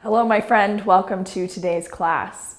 Hello, my friend. Welcome to today's class.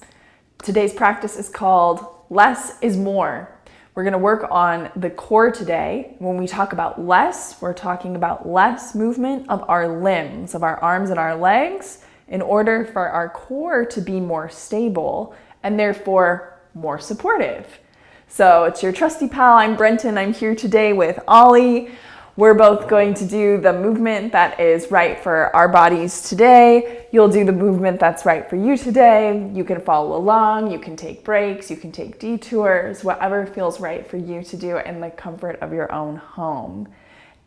Today's practice is called Less is More. We're going to work on the core today. When we talk about less, we're talking about less movement of our limbs, of our arms and our legs, in order for our core to be more stable and therefore more supportive. So it's your trusty pal, I'm Brenton. I'm here today with Ollie. We're both going to do the movement that is right for our bodies today. You'll do the movement that's right for you today. You can follow along, you can take breaks, you can take detours, whatever feels right for you to do in the comfort of your own home.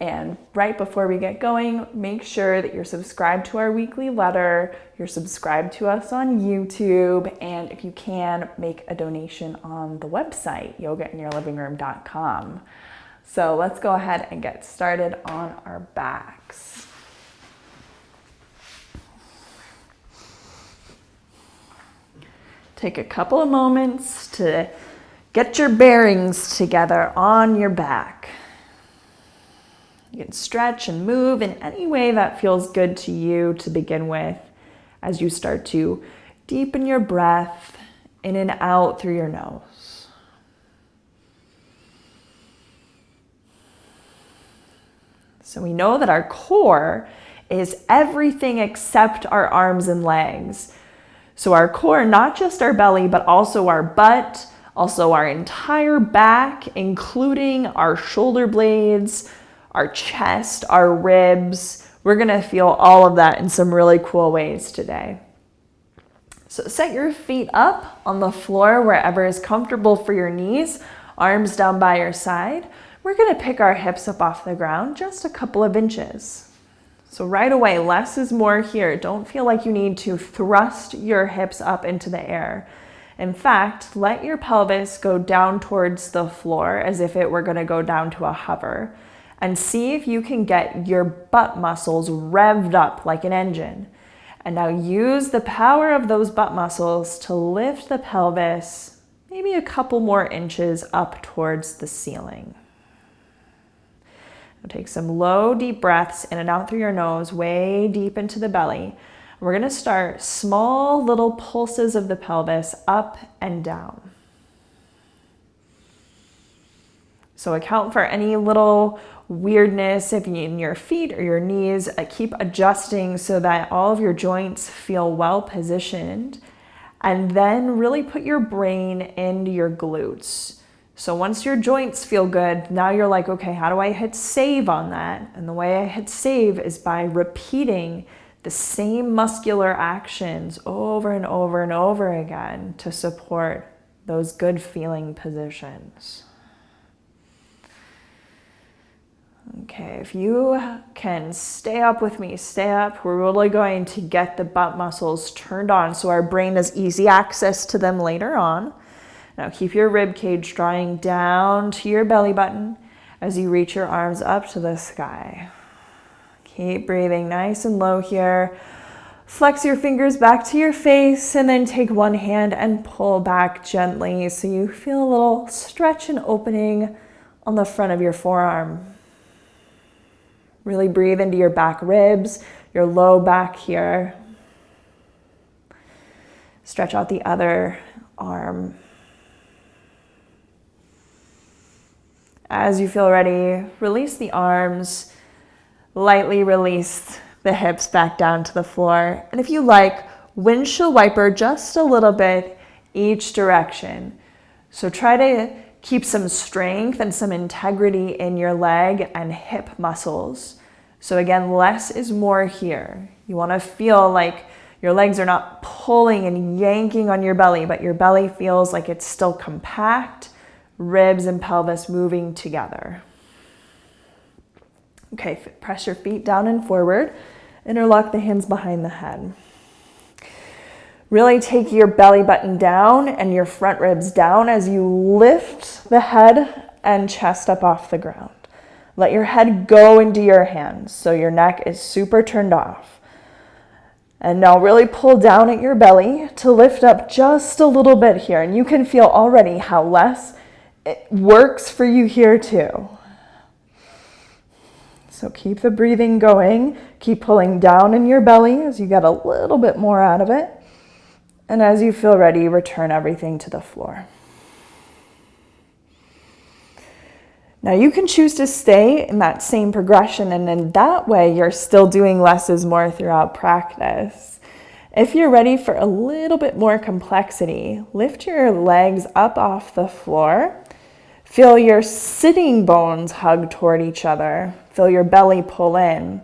And right before we get going, make sure that you're subscribed to our weekly letter, you're subscribed to us on YouTube, and if you can, make a donation on the website, yogainyourlivingroom.com. So let's go ahead and get started on our backs. Take a couple of moments to get your bearings together on your back. You can stretch and move in any way that feels good to you to begin with as you start to deepen your breath in and out through your nose. So we know that our core is everything except our arms and legs. So our core, not just our belly, but also our butt, also our entire back, including our shoulder blades, our chest, our ribs. We're gonna feel all of that in some really cool ways today. So set your feet up on the floor wherever is comfortable for your knees, arms down by your side. We're gonna pick our hips up off the ground just a couple of inches. So right away, less is more here. Don't feel like you need to thrust your hips up into the air. In fact, let your pelvis go down towards the floor as if it were gonna go down to a hover. And see if you can get your butt muscles revved up like an engine. And now use the power of those butt muscles to lift the pelvis maybe a couple more inches up towards the ceiling. Take some low, deep breaths in and out through your nose, way deep into the belly. We're gonna start small little pulses of the pelvis up and down. So account for any little weirdness if in your feet or your knees. Keep adjusting so that all of your joints feel well positioned. And then really put your brain into your glutes. So once your joints feel good, now you're like, okay, how do I hit save on that? And the way I hit save is by repeating the same muscular actions over and over and over again to support those good feeling positions. Okay, if you can stay up with me, stay up. We're really going to get the butt muscles turned on so our brain has easy access to them later on. Now keep your rib cage drawing down to your belly button as you reach your arms up to the sky. Keep breathing nice and low here. Flex your fingers back to your face and then take one hand and pull back gently so you feel a little stretch and opening on the front of your forearm. Really breathe into your back ribs, your low back here. Stretch out the other arm. As you feel ready, release the arms, lightly release the hips back down to the floor. And if you like, windshield wiper just a little bit each direction. So try to keep some strength and some integrity in your leg and hip muscles. So again, less is more here. You want to feel like your legs are not pulling and yanking on your belly, but your belly feels like it's still compact. Ribs and pelvis moving together. Okay, press your feet down and forward. Interlock the hands behind the head. Really take your belly button down and your front ribs down as you lift the head and chest up off the ground. Let your head go into your hands so your neck is super turned off. And now really pull down at your belly to lift up just a little bit here. And you can feel already how less it works for you here too. So So keep the breathing going. Keep pulling down in your belly as you get a little bit more out of it. And as you feel ready, return everything to the floor. Now you can choose to stay in that same progression, and in that way you're still doing less is more throughout practice. If you're ready for a little bit more complexity, lift your legs up off the floor. Feel your sitting bones hug toward each other. Feel your belly pull in.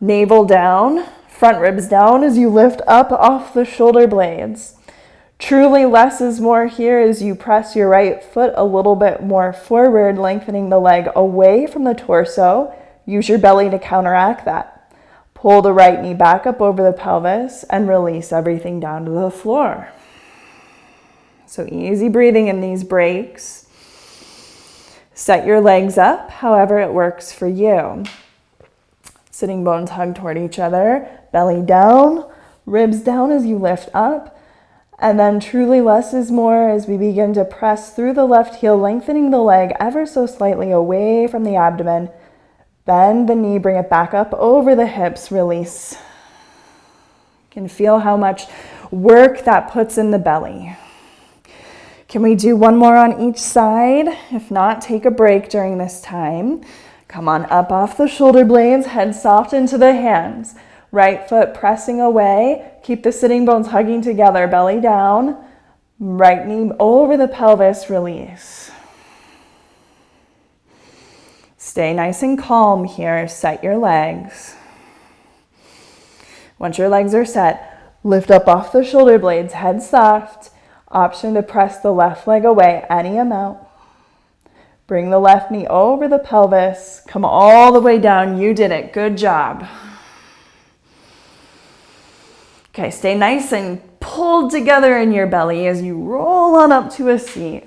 Navel down, front ribs down as you lift up off the shoulder blades. Truly less is more here as you press your right foot a little bit more forward, lengthening the leg away from the torso. Use your belly to counteract that. Pull the right knee back up over the pelvis and release everything down to the floor. So easy breathing in these breaks. Set your legs up however it works for you. Sitting bones hug toward each other, belly down, ribs down as you lift up. And then truly less is more as we begin to press through the left heel, lengthening the leg ever so slightly away from the abdomen. Bend the knee, bring it back up over the hips, release. You can feel how much work that puts in the belly. Can we do one more on each side? If not, take a break during this time. Come on up off the shoulder blades, head soft into the hands. Right foot pressing away. Keep the sitting bones hugging together, belly down. Right knee over the pelvis, release. Stay nice and calm here. Set your legs. Once your legs are set, lift up off the shoulder blades, head soft. Option to press the left leg away any amount. Bring the left knee over the pelvis. Come all the way down. You did it. Good job. Okay, stay nice and pulled together in your belly as you roll on up to a seat.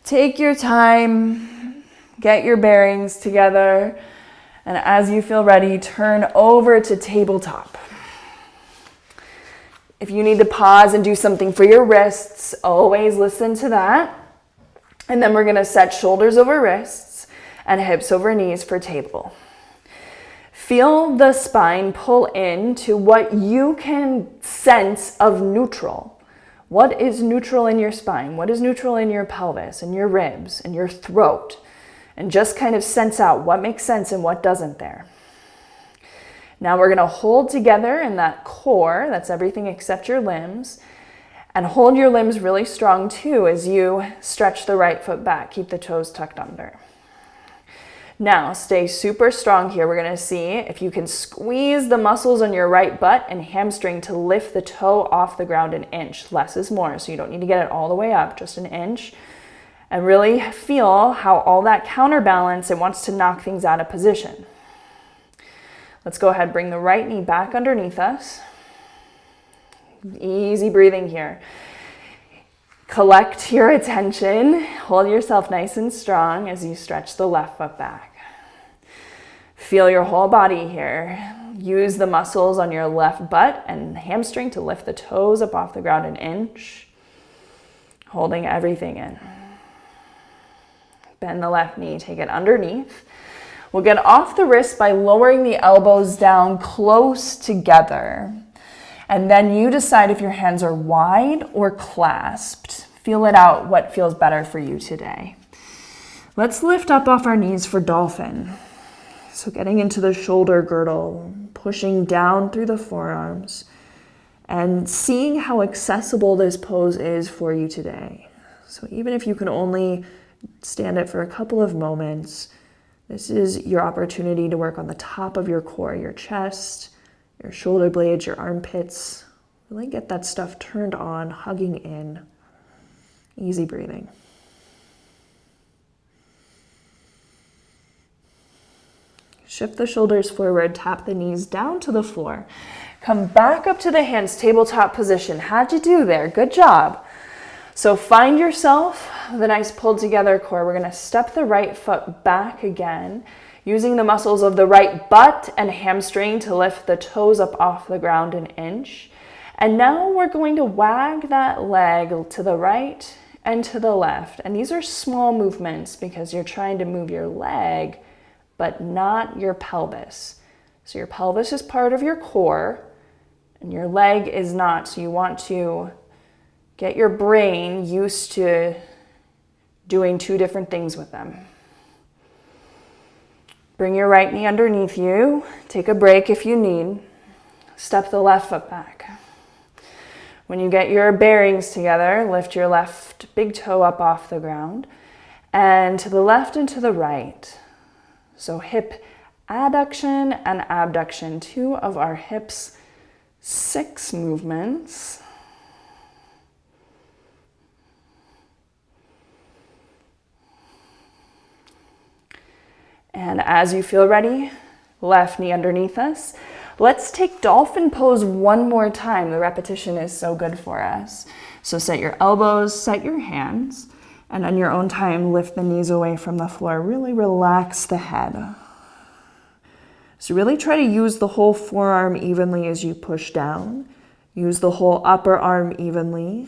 Take your time, get your bearings together, and as you feel ready, turn over to tabletop. If you need to pause and do something for your wrists, always listen to that. And then we're gonna set shoulders over wrists and hips over knees for table. Feel the spine pull in to what you can sense of neutral. What is neutral in your spine? What is neutral in your pelvis and your ribs and your throat? And just kind of sense out what makes sense and what doesn't there. Now we're gonna hold together in that core, that's everything except your limbs, and hold your limbs really strong too as you stretch the right foot back. Keep the toes tucked under. Now, stay super strong here. We're gonna see if you can squeeze the muscles on your right butt and hamstring to lift the toe off the ground an inch. Less is more, so you don't need to get it all the way up, just an inch. And really feel how all that counterbalance, it wants to knock things out of position. Let's go ahead, bring the right knee back underneath us. Easy breathing here. Collect your attention. Hold yourself nice and strong as you stretch the left foot back. Feel your whole body here. Use the muscles on your left butt and hamstring to lift the toes up off the ground an inch. Holding everything in. Bend the left knee, take it underneath. We'll get off the wrist by lowering the elbows down close together. And then you decide if your hands are wide or clasped. Feel it out, what feels better for you today. Let's lift up off our knees for dolphin. So getting into the shoulder girdle, pushing down through the forearms, and seeing how accessible this pose is for you today. So even if you can only stand it for a couple of moments, this is your opportunity to work on the top of your core, your chest, your shoulder blades, your armpits. Really get that stuff turned on, hugging in. Easy breathing. Shift the shoulders forward, tap the knees down to the floor. Come back up to the hands, tabletop position. How'd you do there? Good job. So find yourself with a nice pulled together core. We're gonna step the right foot back again, using the muscles of the right butt and hamstring to lift the toes up off the ground an inch. And now we're going to wag that leg to the right and to the left. And these are small movements because you're trying to move your leg but not your pelvis. So your pelvis is part of your core and your leg is not. So you want to get your brain used to doing two different things with them. Bring your right knee underneath you. Take a break if you need. Step the left foot back. When you get your bearings together, lift your left big toe up off the ground and to the left and to the right. So hip adduction and abduction, two of our hips' 6 movements. And as you feel ready, left knee underneath us. Let's take dolphin pose one more time. The repetition is so good for us. So set your elbows, set your hands, and on your own time, lift the knees away from the floor. Really relax the head. So really try to use the whole forearm evenly as you push down. Use the whole upper arm evenly.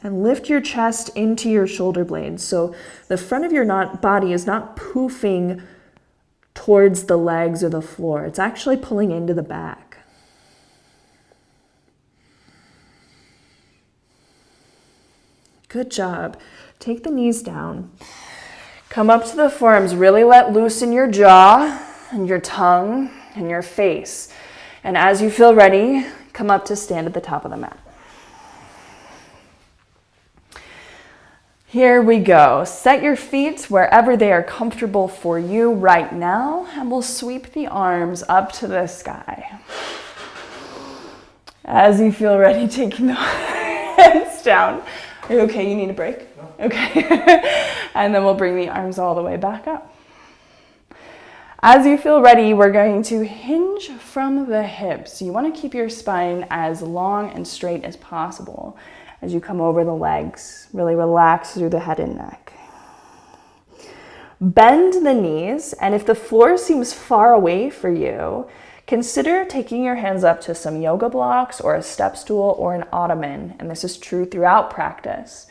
And lift your chest into your shoulder blades. So the front of your body is not poofing towards the legs or the floor. It's actually pulling into the back. Good job. Take the knees down. Come up to the forearms. Really let loose in your jaw and your tongue and your face. And as you feel ready, come up to stand at the top of the mat. Here we go. Set your feet wherever they are comfortable for you right now, and we'll sweep the arms up to the sky. As you feel ready, taking the hands down. Are you okay? You need a break? No. Okay. And then we'll bring the arms all the way back up. As you feel ready, we're going to hinge from the hips. You want to keep your spine as long and straight as possible. As you come over the legs, really relax through the head and neck. Bend the knees, and if the floor seems far away for you, consider taking your hands up to some yoga blocks or a step stool or an ottoman, and this is true throughout practice.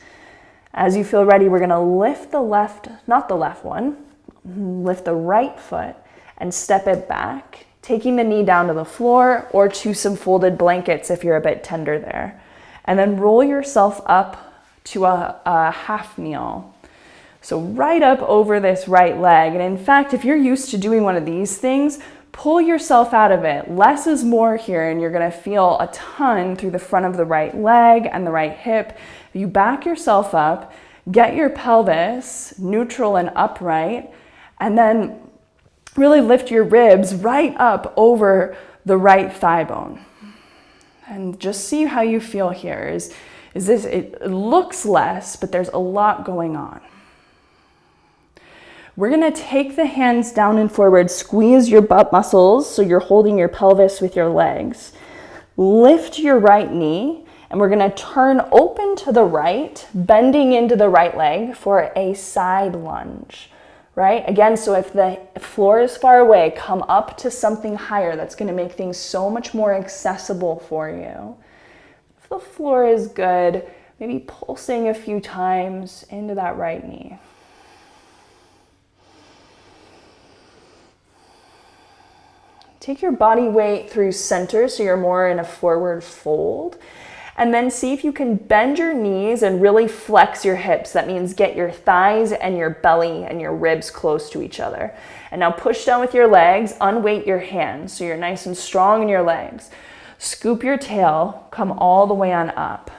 As you feel ready, we're gonna lift the left, not the left one, lift the right foot and step it back, taking the knee down to the floor or to some folded blankets if you're a bit tender there. And then roll yourself up to a half kneel. So right up over this right leg. And in fact, if you're used to doing one of these things, pull yourself out of it. Less is more here, and you're gonna feel a ton through the front of the right leg and the right hip. You back yourself up, get your pelvis neutral and upright, and then really lift your ribs right up over the right thigh bone. And just see how you feel here. Is this, it looks less, but there's a lot going on. We're gonna take the hands down and forward, squeeze your butt muscles so you're holding your pelvis with your legs. Lift your right knee, and we're gonna turn open to the right, bending into the right leg for a side lunge. Right? Again, so if the floor is far away, come up to something higher. That's going to make things so much more accessible for you. If the floor is good, maybe pulsing a few times into that right knee. Take your body weight through center so you're more in a forward fold. And then see if you can bend your knees and really flex your hips. That means get your thighs and your belly and your ribs close to each other. And now push down with your legs, unweight your hands so you're nice and strong in your legs. Scoop your tail, come all the way on up.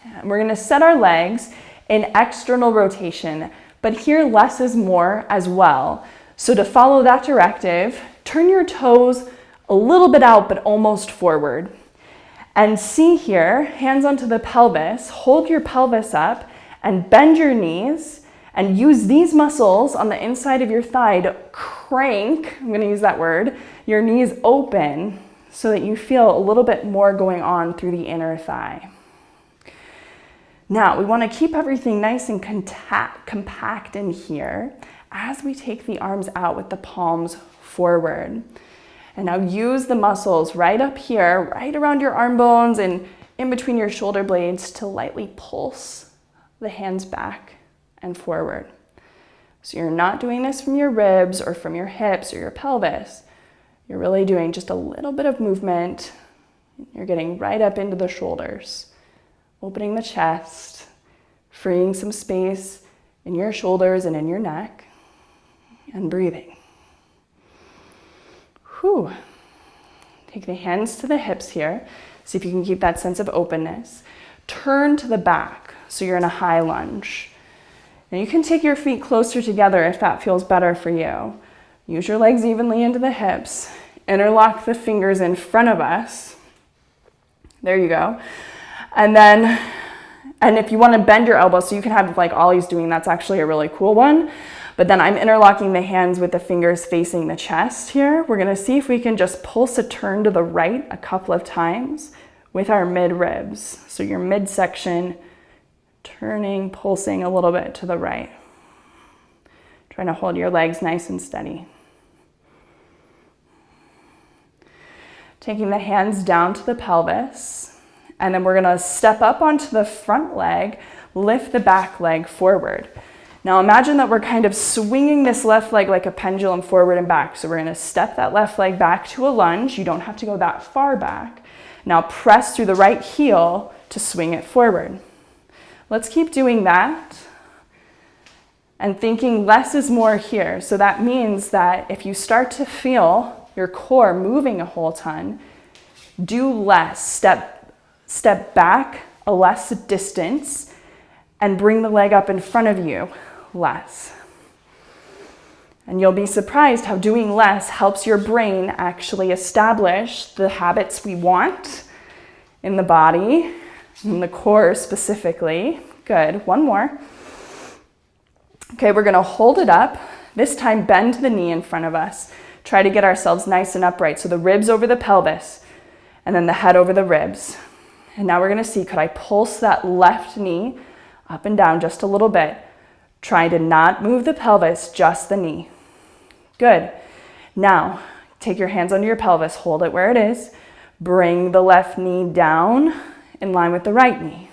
And we're gonna set our legs in external rotation, but here less is more as well. So to follow that directive, turn your toes a little bit out, but almost forward. And see here, hands onto the pelvis, hold your pelvis up and bend your knees and use these muscles on the inside of your thigh to crank, I'm gonna use that word, your knees open so that you feel a little bit more going on through the inner thigh. Now, we wanna keep everything nice and compact in here as we take the arms out with the palms forward. And now use the muscles right up here, right around your arm bones and in between your shoulder blades to lightly pulse the hands back and forward. So you're not doing this from your ribs or from your hips or your pelvis. You're really doing just a little bit of movement. You're getting right up into the shoulders, opening the chest, freeing some space in your shoulders and in your neck, and breathing. Whew. Take the hands to the hips here. See if you can keep that sense of openness. Turn to the back, so you're in a high lunge. Now you can take your feet closer together if that feels better for you. Use your legs evenly into the hips. Interlock the fingers in front of us. There you go. And if you want to bend your elbows, so you can have like Ollie's doing, that's actually a really cool one. But then I'm interlocking the hands with the fingers facing the chest here. We're gonna see if we can just pulse a turn to the right a couple of times with our mid ribs. So your midsection turning, pulsing a little bit to the right. Trying to hold your legs nice and steady. Taking the hands down to the pelvis, and then we're gonna step up onto the front leg, lift the back leg forward. Now imagine that we're kind of swinging this left leg like a pendulum forward and back. So we're gonna step that left leg back to a lunge. You don't have to go that far back. Now press through the right heel to swing it forward. Let's keep doing that and thinking less is more here. So that means that if you start to feel your core moving a whole ton, do less. Step back a less distance and bring the leg up in front of you less. And you'll be surprised how doing less helps your brain actually establish the habits we want in the body, in the core specifically. Good, one more. Okay, we're gonna hold it up. This time bend the knee in front of us. Try to get ourselves nice and upright. So the ribs over the pelvis and then the head over the ribs. And now we're gonna see, could I pulse that left knee up and down just a little bit? Try to not move the pelvis, just the knee. Good. Now, take your hands under your pelvis, hold it where it is. Bring the left knee down in line with the right knee.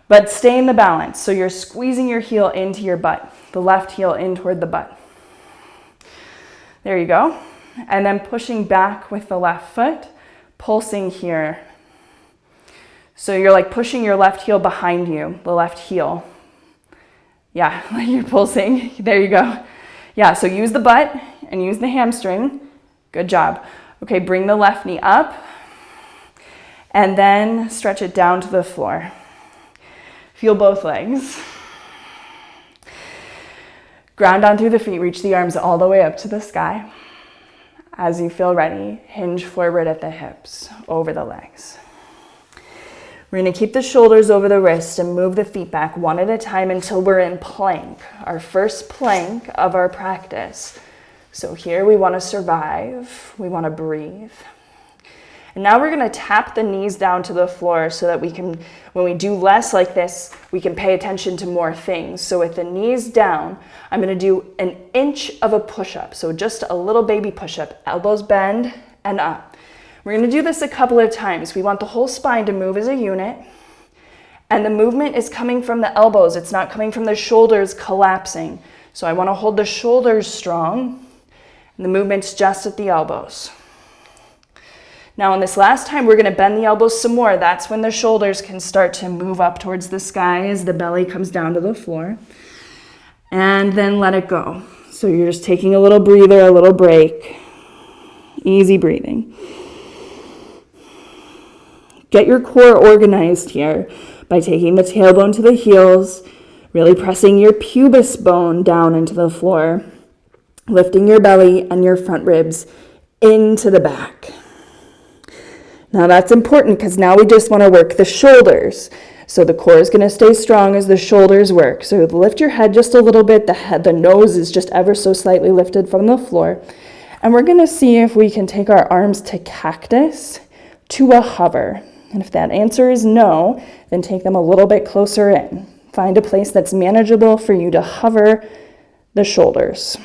But stay in the balance. So you're squeezing your heel into your butt, the left heel in toward the butt. There you go. And then pushing back with the left foot, pulsing here. So you're like pushing your left heel behind you, the left heel. Yeah, like you're pulsing. There you go. Yeah, so use the butt and use the hamstring. Good job. Okay, bring the left knee up and then stretch it down to the floor. Feel both legs. Ground down through the feet, reach the arms all the way up to the sky. As you feel ready, hinge forward at the hips, over the legs. We're gonna keep the shoulders over the wrists and move the feet back one at a time until we're in plank, our first plank of our practice. So here we wanna survive, we wanna breathe. And now we're gonna tap the knees down to the floor so that we can, when we do less like this, we can pay attention to more things. So with the knees down, I'm gonna do an inch of a push-up. So just a little baby push-up, elbows bend and up. We're gonna do this a couple of times. We want the whole spine to move as a unit. And the movement is coming from the elbows. It's not coming from the shoulders collapsing. So I wanna hold the shoulders strong. And the movement's just at the elbows. Now on this last time, we're gonna bend the elbows some more. That's when the shoulders can start to move up towards the sky as the belly comes down to the floor. And then let it go. So you're just taking a little breather, a little break. Easy breathing. Get your core organized here by taking the tailbone to the heels, really pressing your pubis bone down into the floor, lifting your belly and your front ribs into the back. Now that's important because now we just want to work the shoulders. So the core is going to stay strong as the shoulders work. So lift your head just a little bit. The nose is just ever so slightly lifted from the floor. And we're going to see if we can take our arms to cactus, to a hover. And if that answer is no, then take them a little bit closer in. Find a place that's manageable for you to hover the shoulders.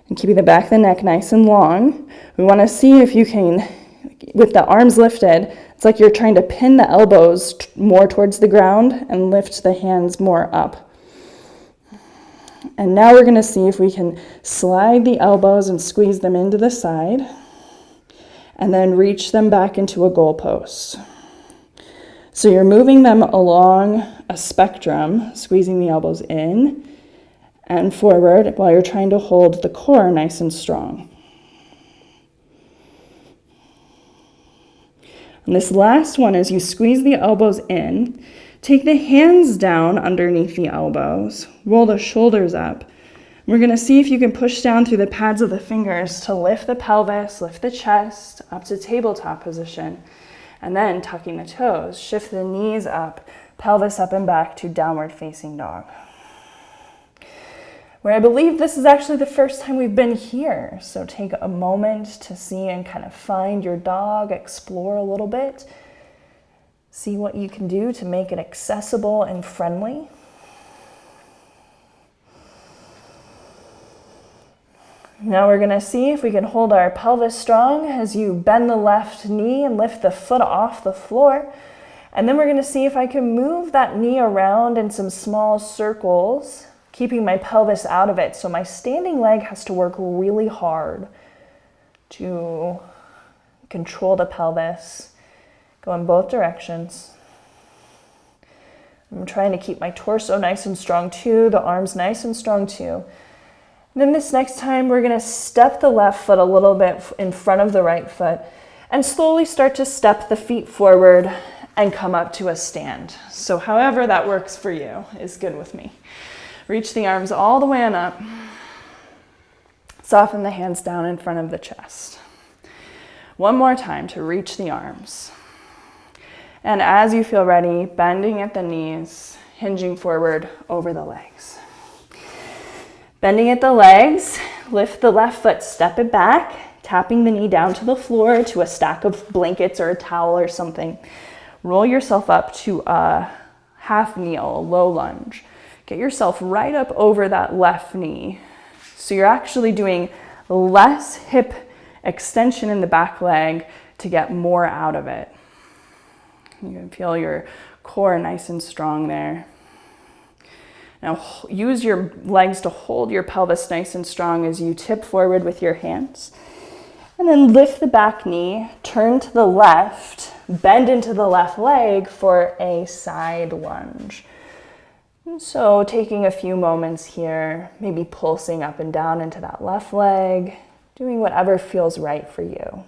And keeping the back of the neck nice and long. We want to see if you can, with the arms lifted, it's like you're trying to pin the elbows more towards the ground and lift the hands more up. And now we're going to see if we can slide the elbows and squeeze them into the side, and then reach them back into a goalpost. So you're moving them along a spectrum, squeezing the elbows in and forward while you're trying to hold the core nice and strong. And this last one, as you squeeze the elbows in, take the hands down underneath the elbows, roll the shoulders up. We're going to see if you can push down through the pads of the fingers to lift the pelvis, lift the chest up to tabletop position, and then tucking the toes, shift the knees up, pelvis up and back to downward facing dog. Where I believe this is actually the first time we've been here. So take a moment to see and kind of find your dog, explore a little bit, see what you can do to make it accessible and friendly. Now we're going to see if we can hold our pelvis strong as you bend the left knee and lift the foot off the floor. And then we're going to see if I can move that knee around in some small circles, keeping my pelvis out of it. So my standing leg has to work really hard to control the pelvis, go in both directions. I'm trying to keep my torso nice and strong too, the arms nice and strong too. And then this next time, we're going to step the left foot a little bit in front of the right foot and slowly start to step the feet forward and come up to a stand. So however that works for you is good with me. Reach the arms all the way on up. Soften the hands down in front of the chest. One more time to reach the arms. And as you feel ready, bending at the knees, hinging forward over the legs. Bending at the legs, lift the left foot, step it back, tapping the knee down to the floor to a stack of blankets or a towel or something. Roll yourself up to a half kneel, a low lunge. Get yourself right up over that left knee. So you're actually doing less hip extension in the back leg to get more out of it. You can feel your core nice and strong there. Now use your legs to hold your pelvis nice and strong as you tip forward with your hands. And then lift the back knee, turn to the left, bend into the left leg for a side lunge. And so taking a few moments here, maybe pulsing up and down into that left leg, doing whatever feels right for you.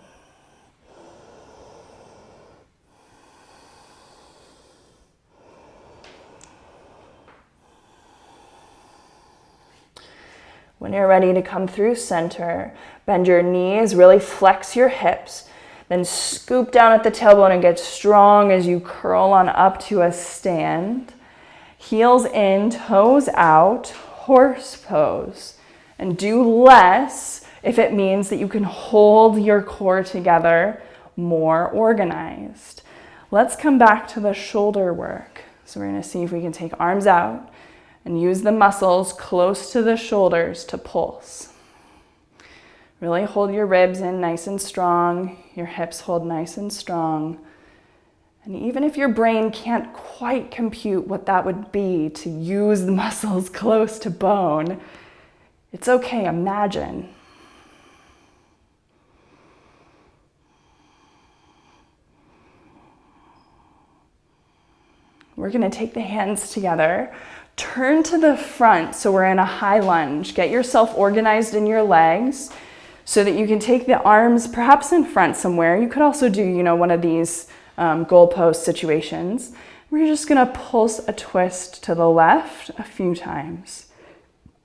When you're ready to come through center, bend your knees, really flex your hips, then scoop down at the tailbone and get strong as you curl on up to a stand. Heels in, toes out, horse pose. And do less if it means that you can hold your core together more organized. Let's come back to the shoulder work. So we're going to see if we can take arms out and use the muscles close to the shoulders to pulse. Really hold your ribs in nice and strong, your hips hold nice and strong. And even if your brain can't quite compute what that would be to use the muscles close to bone, it's okay, imagine. We're going to take the hands together. Turn to the front, so we're in a high lunge. Get yourself organized in your legs so that you can take the arms perhaps in front somewhere. You could also do, one of these goalpost situations. We're just gonna pulse a twist to the left a few times,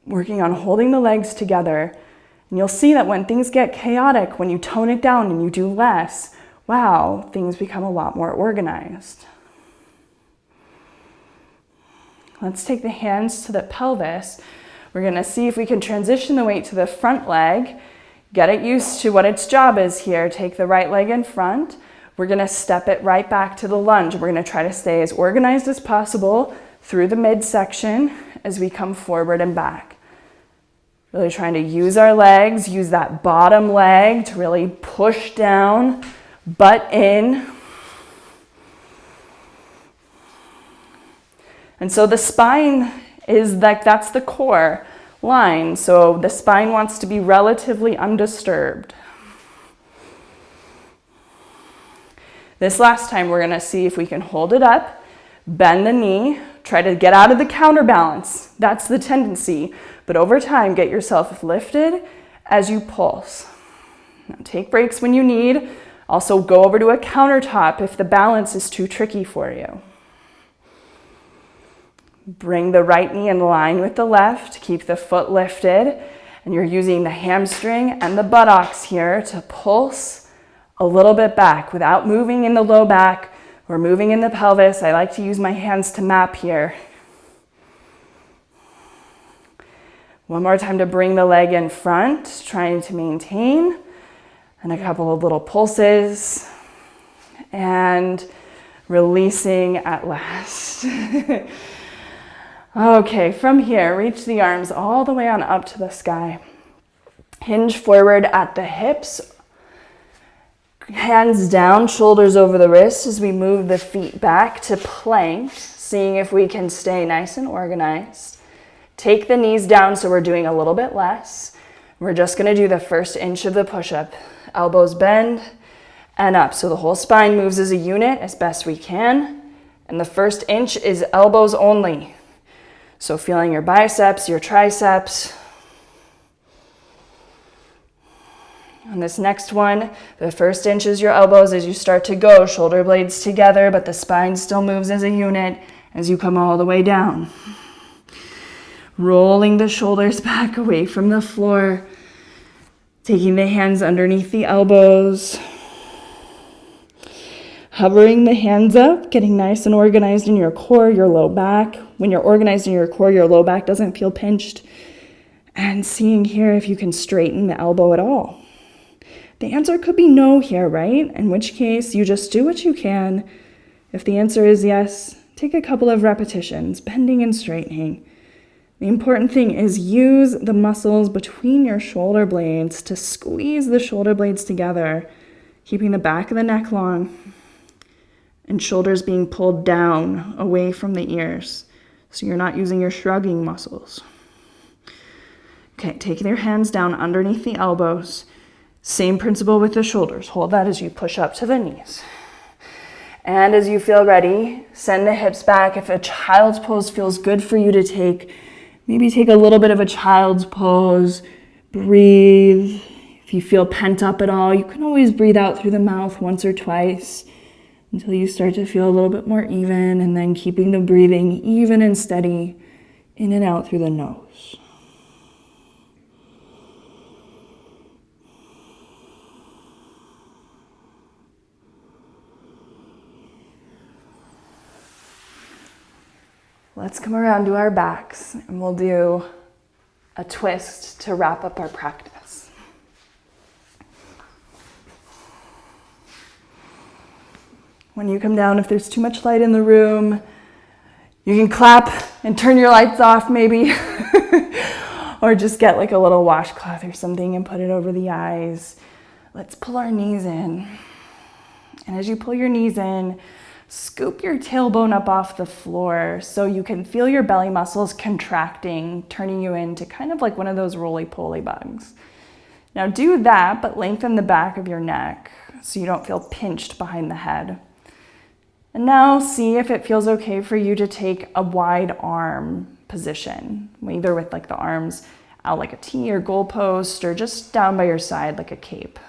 working on holding the legs together. And you'll see that when things get chaotic, when you tone it down and you do less, wow, things become a lot more organized. Let's take the hands to the pelvis. We're gonna see if we can transition the weight to the front leg, get it used to what its job is here. Take the right leg in front. We're gonna step it right back to the lunge. We're gonna try to stay as organized as possible through the midsection as we come forward and back. Really trying to use our legs, use that bottom leg to really push down, butt in. And so the spine is like, that's the core. line. So the spine wants to be relatively undisturbed. This last time, we're gonna see if we can hold it up, bend the knee, try to get out of the counterbalance. That's the tendency. But over time, get yourself lifted as you pulse. Now take breaks when you need. Also go over to a countertop if the balance is too tricky for you. Bring the right knee in line with the left. Keep the foot lifted. And you're using the hamstring and the buttocks here to pulse a little bit back without moving in the low back or moving in the pelvis. I like to use my hands to map here. One more time to bring the leg in front, trying to maintain. And a couple of little pulses. And releasing at last. Okay, from here, reach the arms all the way on up to the sky. Hinge forward at the hips. Hands down, shoulders over the wrists as we move the feet back to plank, seeing if we can stay nice and organized. Take the knees down so we're doing a little bit less. We're just gonna do the first inch of the push-up. Elbows bend and up. So the whole spine moves as a unit as best we can. And the first inch is elbows only. So feeling your biceps, your triceps. On this next one, the first inch is your elbows as you start to go, shoulder blades together, but the spine still moves as a unit as you come all the way down. Rolling the shoulders back away from the floor, taking the hands underneath the elbows, hovering the hands up, getting nice and organized in your core, your low back. When you're organized in your core, your low back doesn't feel pinched. And seeing here if you can straighten the elbow at all. The answer could be no here, right? In which case, you just do what you can. If the answer is yes, take a couple of repetitions, bending and straightening. The important thing is use the muscles between your shoulder blades to squeeze the shoulder blades together, keeping the back of the neck long and shoulders being pulled down away from the ears. So you're not using your shrugging muscles. Okay, take your hands down underneath the elbows. Same principle with the shoulders. Hold that as you push up to the knees. And as you feel ready, send the hips back. If a child's pose feels good for you to take, maybe take a little bit of a child's pose. Breathe. If you feel pent up at all, you can always breathe out through the mouth once or twice until you start to feel a little bit more even, and then keeping the breathing even and steady in and out through the nose. Let's come around to our backs and we'll do a twist to wrap up our practice. When you come down, if there's too much light in the room, you can clap and turn your lights off maybe, or just get like a little washcloth or something and put it over the eyes. Let's pull our knees in. And as you pull your knees in, scoop your tailbone up off the floor so you can feel your belly muscles contracting, turning you into kind of like one of those roly-poly bugs. Now do that, but lengthen the back of your neck so you don't feel pinched behind the head. And now see if it feels okay for you to take a wide arm position, either with like the arms out like a T or goalpost, or just down by your side like a cape.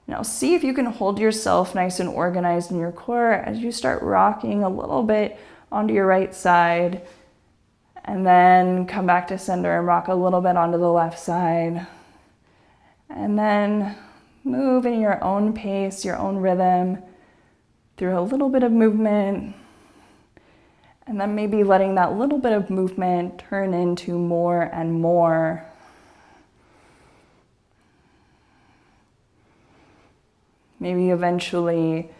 Now see if you can hold yourself nice and organized in your core as you start rocking a little bit onto your right side, and then come back to center and rock a little bit onto the left side. And then move in your own pace, your own rhythm, through a little bit of movement, and then maybe letting that little bit of movement turn into more and more. Maybe eventually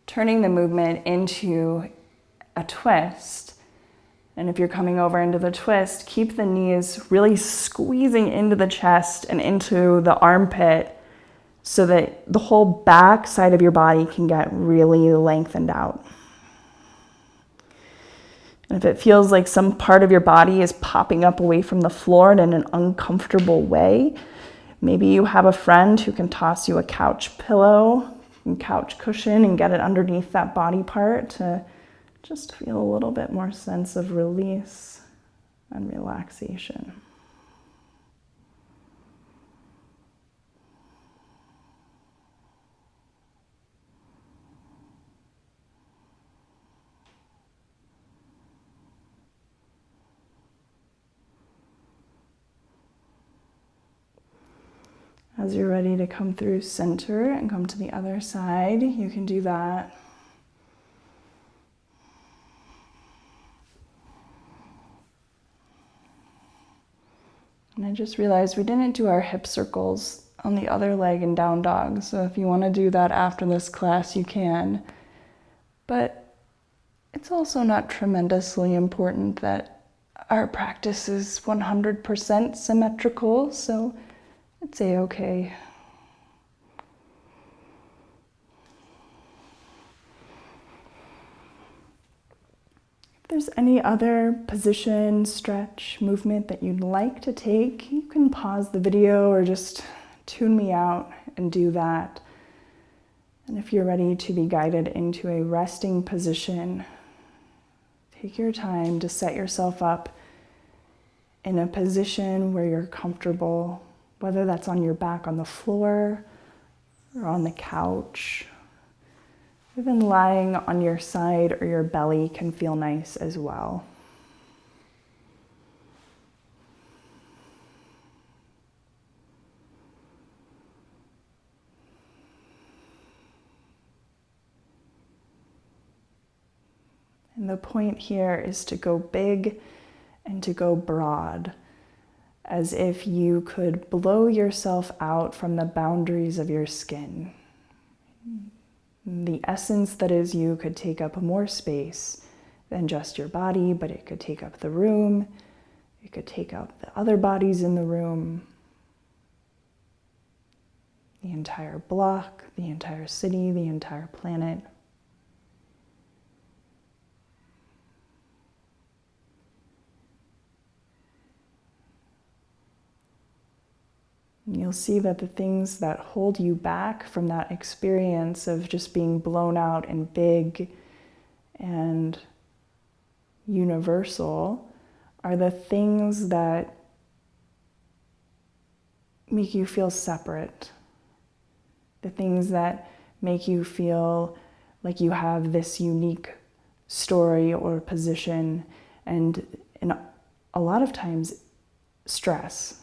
turning the movement into a twist. And if you're coming over into the twist, keep the knees really squeezing into the chest and into the armpit so that the whole back side of your body can get really lengthened out. And if it feels like some part of your body is popping up away from the floor in an uncomfortable way, maybe you have a friend who can toss you a couch pillow and couch cushion and get it underneath that body part to just feel a little bit more sense of release and relaxation. As you're ready to come through center and come to the other side, you can do that. And I just realized we didn't do our hip circles on the other leg in down dog. So if you want to do that after this class, you can. But it's also not tremendously important that our practice is 100% symmetrical. So it's a-okay. If there's any other position, stretch, movement that you'd like to take, you can pause the video or just tune me out and do that. And if you're ready to be guided into a resting position, take your time to set yourself up in a position where you're comfortable, whether that's on your back on the floor or on the couch. Even lying on your side or your belly can feel nice as well. And the point here is to go big and to go broad, as if you could blow yourself out from the boundaries of your skin. The essence that is you could take up more space than just your body, but it could take up the room. It could take up the other bodies in the room, the entire block, the entire city, the entire planet. And you'll see that the things that hold you back from that experience of just being blown out and big and universal are the things that make you feel separate, the things that make you feel like you have this unique story or position, and a lot of times stress.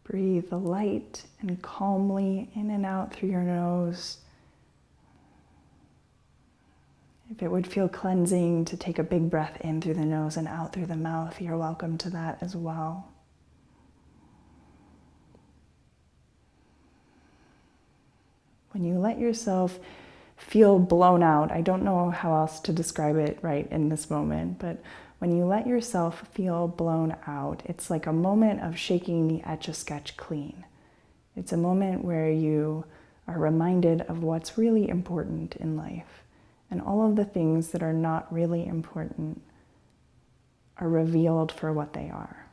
Breathe light and calmly in and out through your nose. If it would feel cleansing to take a big breath in through the nose and out through the mouth, you're welcome to that as well. When you let yourself feel blown out, I don't know how else to describe it right in this moment, but when you let yourself feel blown out, it's like a moment of shaking the Etch-a-Sketch clean. It's a moment where you are reminded of what's really important in life, and all of the things that are not really important are revealed for what they are.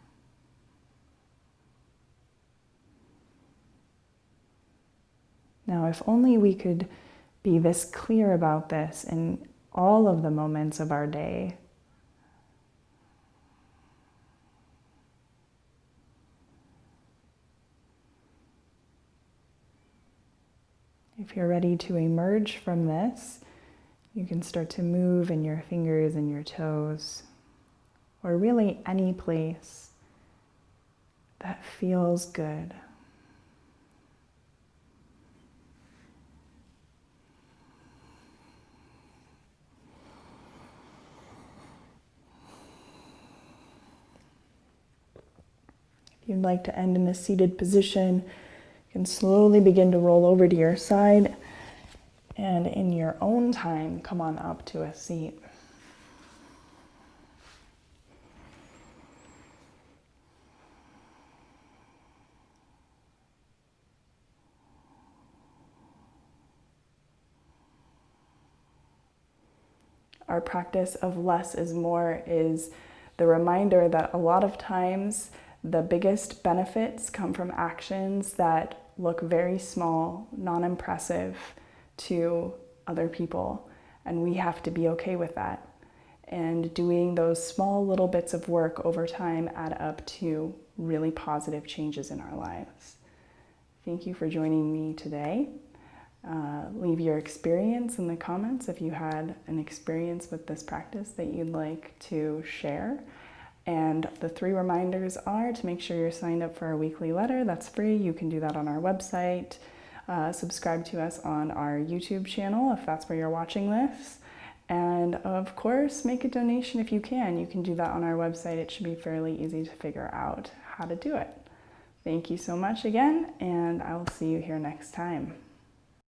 Now, if only we could be this clear about this in all of the moments of our day. If you're ready to emerge from this, you can start to move in your fingers and your toes, or really any place that feels good. If you'd like to end in a seated position, you can slowly begin to roll over to your side, and in your own time, come on up to a seat. Our practice of less is more is the reminder that a lot of times the biggest benefits come from actions that look very small, non-impressive to other people, and we have to be okay with that. And doing those small little bits of work over time add up to really positive changes in our lives. Thank you for joining me today. Leave your experience in the comments if you had an experience with this practice that you'd like to share. And the 3 reminders are to make sure you're signed up for our weekly letter. That's free. You can do that on our website. Subscribe to us on our YouTube channel if that's where you're watching this. And of course, make a donation if you can. You can do that on our website. It should be fairly easy to figure out how to do it. Thank you so much again, and I will see you here next time.